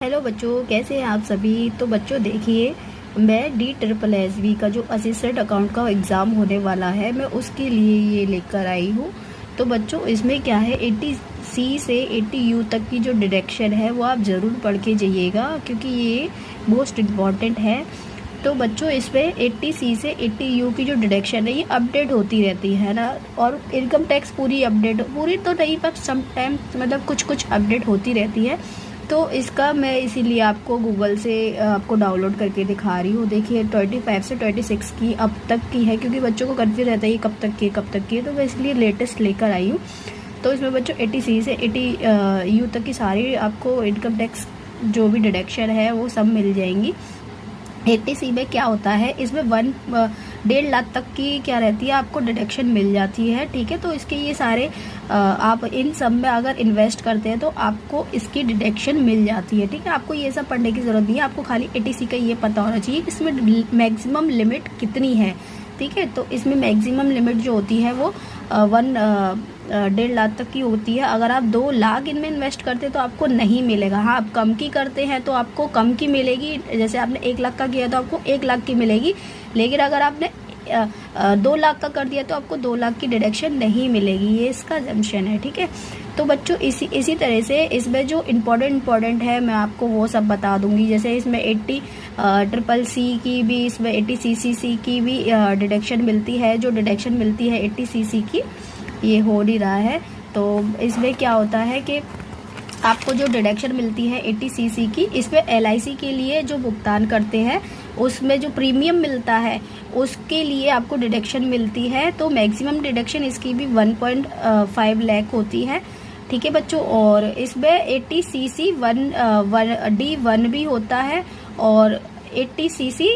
Hello बच्चों, कैसे हैं आप सभी। तो बच्चों देखिए, मैं DSSB का जो असिस्टेंट अकाउंट का एग्ज़ाम होने वाला है, मैं उसके लिए ये लेकर आई हूँ। तो बच्चों इसमें क्या है, 80C से 80U तक की जो डिडक्शन है वो आप ज़रूर पढ़ के जाइएगा, क्योंकि ये मोस्ट इम्पॉर्टेंट है। तो बच्चों इसमें 80C से 80U की जो डिडक्शन है ये अपडेट होती रहती है ना, और इनकम टैक्स पूरी तो नहीं, पर समटाइम मतलब कुछ अपडेट होती रहती है। तो इसका मैं इसीलिए आपको गूगल से आपको डाउनलोड करके दिखा रही हूँ। देखिए 25 से 26 की अब तक की है, क्योंकि बच्चों को कन्फ्यूज रहता है ये कब तक की है, तो मैं इसलिए लेटेस्ट लेकर आई हूँ। तो इसमें बच्चों 80C से 80U तक की सारी आपको इनकम टैक्स जो भी डिडक्शन है वो सब मिल जाएंगी। 80C में क्या होता है, इसमें 1.5 लाख तक की क्या रहती है, आपको डिडक्शन मिल जाती है। ठीक है, तो इसके ये सारे आप इन सब में अगर इन्वेस्ट करते हैं तो आपको इसकी डिडक्शन मिल जाती है। ठीक है, आपको ये सब पढ़ने की ज़रूरत नहीं है, आपको खाली 80C का ये पता होना चाहिए इसमें मैक्सिमम लिमिट कितनी है। ठीक है, तो इसमें मैक्सिमम लिमिट जो होती है वो 1.5 लाख तक की होती है। अगर आप 2 लाख इनमें इन्वेस्ट करते तो आपको नहीं मिलेगा। हाँ, आप कम की करते हैं तो आपको कम की मिलेगी। जैसे आपने 1 लाख का किया तो आपको 1 लाख की मिलेगी, लेकिन अगर आपने 2 लाख का कर दिया तो आपको 2 लाख की डिडक्शन नहीं मिलेगी। ये इसका जम्पशन है। ठीक है, तो बच्चों इसी तरह से इसमें जो इम्पोर्टेंट है मैं आपको वो सब बता दूंगी। जैसे इसमें 80CCC की भी, इसमें 80CCC की भी डिडक्शन मिलती है। जो डिडक्शन मिलती है 80CC की, ये हो नहीं रहा है। तो इसमें क्या होता है कि आपको जो डिडक्शन मिलती है 80CC की, इसमें LIC के लिए जो भुगतान करते हैं उसमें जो प्रीमियम मिलता है उसके लिए आपको डिडक्शन मिलती है। तो मैक्सिमम डिडक्शन इसकी भी 1.5 लाख होती है। ठीक है बच्चों, और इसमें 80CC D1 भी होता है और 80CC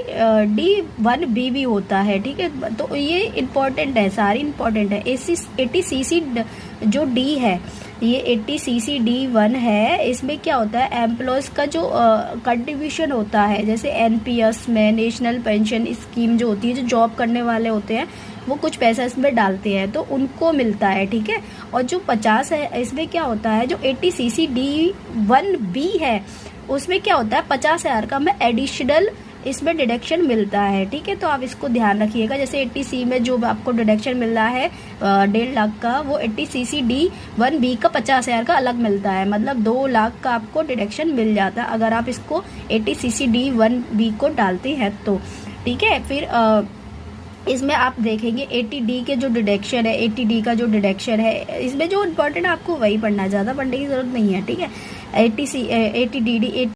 D1B भी होता है। ठीक है, तो ये इम्पोर्टेंट है, सारी इम्पोर्टेंट है। 80CC जो D है, ये 80CC D1 है। इसमें क्या होता है, एम्प्लॉयज़ का जो कंट्रीब्यूशन होता है, जैसे NPS में, नेशनल पेंशन स्कीम जो होती है, जो जॉब करने वाले होते हैं वो कुछ पैसा इसमें डालते हैं तो उनको मिलता है। ठीक है, और जो 50 है, इसमें क्या होता है, जो 80CC D1B है उसमें क्या होता है, 50,000 का में एडिशनल इसमें डिडक्शन मिलता है। ठीक है, तो आप इसको ध्यान रखिएगा। जैसे 80C में जो आपको डिडक्शन मिल रहा है 1.5 लाख का, वो 80CC D1B का 50,000 का अलग मिलता है, मतलब 2 लाख का आपको डिडक्शन मिल जाता है अगर आप इसको 80CC D1B को डालते हैं तो। ठीक है, फिर इसमें आप देखेंगे 80D के जो डिडक्शन है, 80D का जो डिडक्शन है, इसमें जो इम्पोर्टेंट आपको वही पढ़ना है, ज़्यादा पढ़ने की ज़रूरत नहीं है। ठीक है, 80D